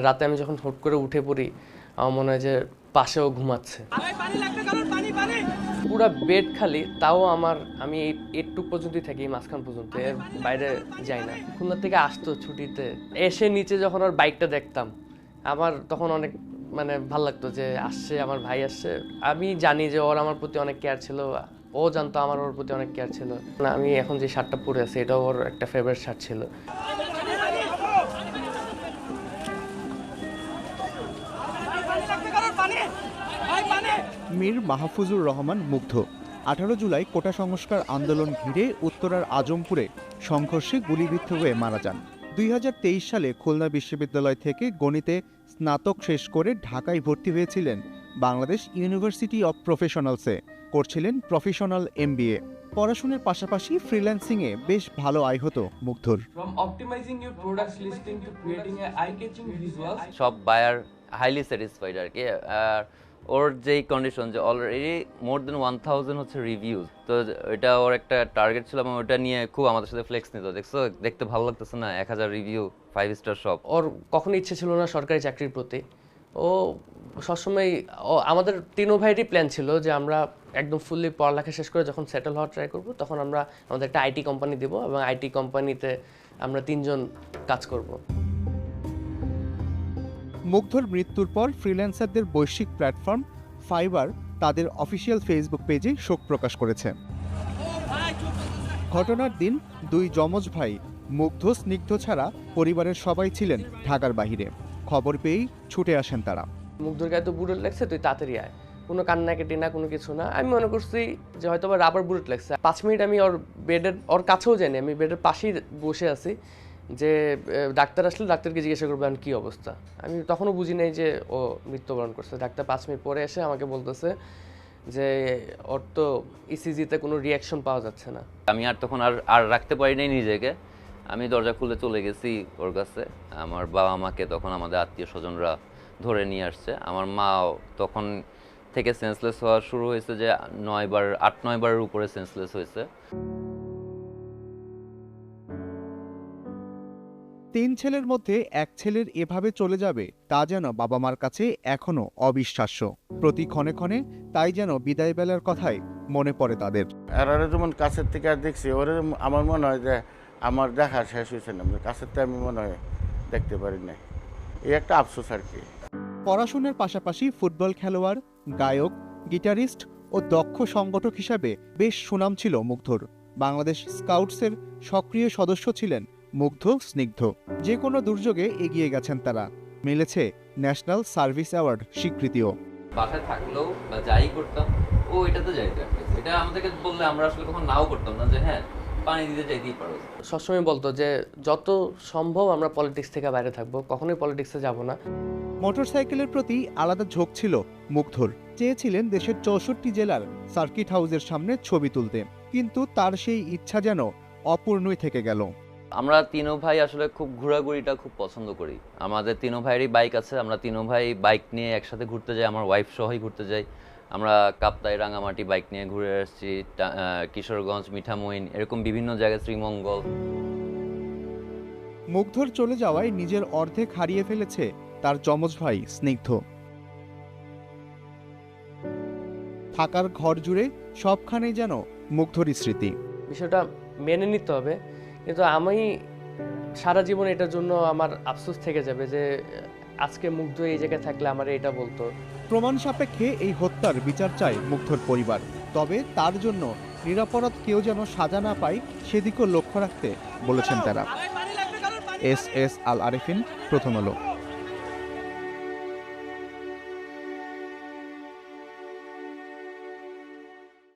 রাতে আমি যখন হুট করে উঠে পড়ি, আমার মনে হয় যে পাশেও ঘুমাচ্ছে। পুরা বেড খালি, তাও আমি এইটুক পর্যন্তই থাকি, মাঝখান পর্যন্ত, এর বাইরে যাই না। খুলনা থেকে আসতো ছুটিতে, এসে নিচে যখন ওর বাইকটা দেখতাম, আমার তখন অনেক ভাল লাগতো যে আসছে, আমার ভাই আসছে। আমি জানি যে ওর আমার প্রতি অনেক কেয়ার ছিল, ও জানতো আমার ওর প্রতি অনেক কেয়ার ছিল। না, আমি এখন যে শার্টটা পরে আছি এটাও ওর একটা ফেভারিট শার্ট ছিল। মীর মাহফুজুর রহমান মুগ্ধ 18 জুলাই কোটা সংস্কার আন্দোলন ঘিরে উত্তরার আজমপুরে সংঘর্ষে গুলিবিদ্ধ হয়ে মারা যান। 2023 সালে খুলনা বিশ্ববিদ্যালয় থেকে গণিতে স্নাতক শেষ করে ঢাকায় ভর্তি হয়েছিলেন বাংলাদেশ ইউনিভার্সিটি অব প্রফেশনালসে, করছিলেন প্রফেশনাল MBA। পড়াশোনার পাশাপাশি ফ্রিল্যান্সিংয়ে বেশ ভালো আয় হতো মুগ্ধর। সব বায়ার হাইলি স্যাটিসফাইড আর কি। আর ওর যেই কন্ডিশন যে অলরেডি মোর দেন 1000 হচ্ছে রিভিউজ, তো এটা ওর একটা টার্গেট ছিল এবং ওটা নিয়ে খুব আমাদের সাথে ফ্লেক্স নিত। দেখছো, দেখতে ভালো লাগতেছে না, 1000 রিভিউ, 5 স্টার সব। ওর কখনো ইচ্ছে ছিল না সরকারি চাকরির প্রতি। ও সবসময়, আমাদের তিনো ভাইয়েরই প্ল্যান ছিল যে আমরা একদম ফুললি পড়ালেখা শেষ করে যখন সেটেল হওয়ার ট্রাই করব, তখন আমরা আমাদের একটা আইটি কোম্পানি দেব এবং আইটি কোম্পানিতে আমরা 3 জন কাজ করব। মুগ্ধর মৃত্যুর পর ফ্রিল্যান্সারদের বৈশ্বিক প্ল্যাটফর্ম ফাইবার তাদের অফিসিয়াল ফেসবুক পেজে শোক প্রকাশ করেছে। ঘটনার দিন দুই যমজ ভাই মুগ্ধ স্নিগ্ধ ছাড়া পরিবারের সবাই ছিলেন ঢাকার বাহিরে। খবর পেয়েই ছুটে আসেন তারা। মুগ্ধর গায়ে তো বুলেট লাগছে, তুই তাড়াতাড়ি আয়। কোনো কান্নাকাটি না, কোনো কিছু না। আমি মনে করছি যে হয়তো বা রাবার বুলেট লাগছে। 5 মিনিট আমি ওর কাছেও যাইনি, আমি বেডের পাশেই বসে আছি যে ডাক্তার আসলে ডাক্তারকে জিজ্ঞাসা করবো এখন কী অবস্থা। আমি তখনও বুঝি নাই যে ও মৃত্যুবরণ করছে। ডাক্তার 5 মিনিট পরে এসে আমাকে বলতেছে যে ওর তো ইসিজিতে কোনো রিয়াকশন পাওয়া যাচ্ছে না। আমি তখন আর রাখতে পারি নাই নিজেকে। আমি দরজা খুলে চলে গেছি ওর কাছে। আমার বাবা মাকে তখন আমাদের আত্মীয় স্বজনরা ধরে নিয়ে আসছে। আমার মা তখন থেকে সেন্সলেস হওয়া শুরু হয়েছে, যে 8-9 বারের উপরে সেন্সলেস হয়েছে। 3 ছেলের মধ্যে এক ছেলের এভাবে চলে যাবে তা যেন বাবা মার কাছে এখনো অবিশ্বাস্য। প্রতি ক্ষণে ক্ষণে তাই যেন বিদায় বেলার কথাই মনে পড়ে তাদের। আর যেমন কাছের থেকে আর দেখছি, ওরে আমার মনে হয় যে আমার দেখা শেষ হয়েছে না, কাছের থেকে আমি মনে হয় দেখতে পারি না। এই একটা আফসোস আর কি। পড়াশোনার পাশাপাশি ফুটবল খেলোয়াড়, গায়ক, গিটারিস্ট ও দক্ষ সংগঠক হিসাবে বেশ সুনাম ছিল মুগ্ধর। বাংলাদেশ স্কাউটসের সক্রিয় সদস্য ছিলেন মুগ্ধ স্নিগ্ধ। যে কোনো দুর্যোগে এগিয়ে গেছেন তারা। মিলেছে ন্যাশনাল সার্ভিস অ্যাওয়ার্ড স্বীকৃতিও। বাসায় থাকলেও বা যাই করতাম, ও এটাতে যাইতো। এটা আমাদেরকে বললে আমরা আসলে কখন নাও করতাম না, যে হ্যাঁ পানি দিতে যাইতেই পারো। সবসময় বলতো যে যত সম্ভব আমরা পলিটিক্স থেকে বাইরে থাকবো, কখনোই পলিটিক্সে যাব না। মোটরসাইকেলের প্রতি আলাদা ঝোঁক ছিল মুগ্ধর। চেয়েছিলেন দেশের 64 জেলার সার্কিট হাউসের সামনে ছবি তুলতে, কিন্তু তার সেই ইচ্ছা যেন অপূর্ণই থেকে গেল। আমরা তিনো ভাই আসলে খুব ঘোরাঘুরিটা খুব পছন্দ করি। আমাদের তিনো ভাইয়েরই বাইক আছে, আমরা তিনো ভাই বাইক নিয়ে একসাথে ঘুরতে যাই, আমার ওয়াইফ সহই ঘুরতে যাই। আমরা কাপ্তাই, রাঙামাটি বাইক নিয়ে ঘুরে আসছি, কিশোরগঞ্জ, মিঠামইন, এরকম বিভিন্ন জায়গায়, শ্রীমঙ্গল। মুগ্ধর চলে যাওয়ায় নিজের অর্ধেক হারিয়ে ফেলেছে তার যমজ ভাই স্নিগ্ধ। থাকার ঘর জুড়ে সবখানেই যেন মুগ্ধরই স্মৃতি। বিষয়টা মেনে নিতে হবে, কিন্তু আমি সারা জীবন এটার জন্য আমার আফসোস থেকে যাবে যে আজকে মুগ্ধ এই জায়গায় থাকলে আমার এটা বলতো। প্রমাণ সাপেক্ষে এই হত্যার বিচার চায় মুগ্ধর পরিবার। তবে তার জন্য নিরপরাধ কেউ যেন সাজা না পায় সেদিকেও লক্ষ্য রাখতে বলেছেন তারা। এস আল আরেফিন, প্রথম আলো।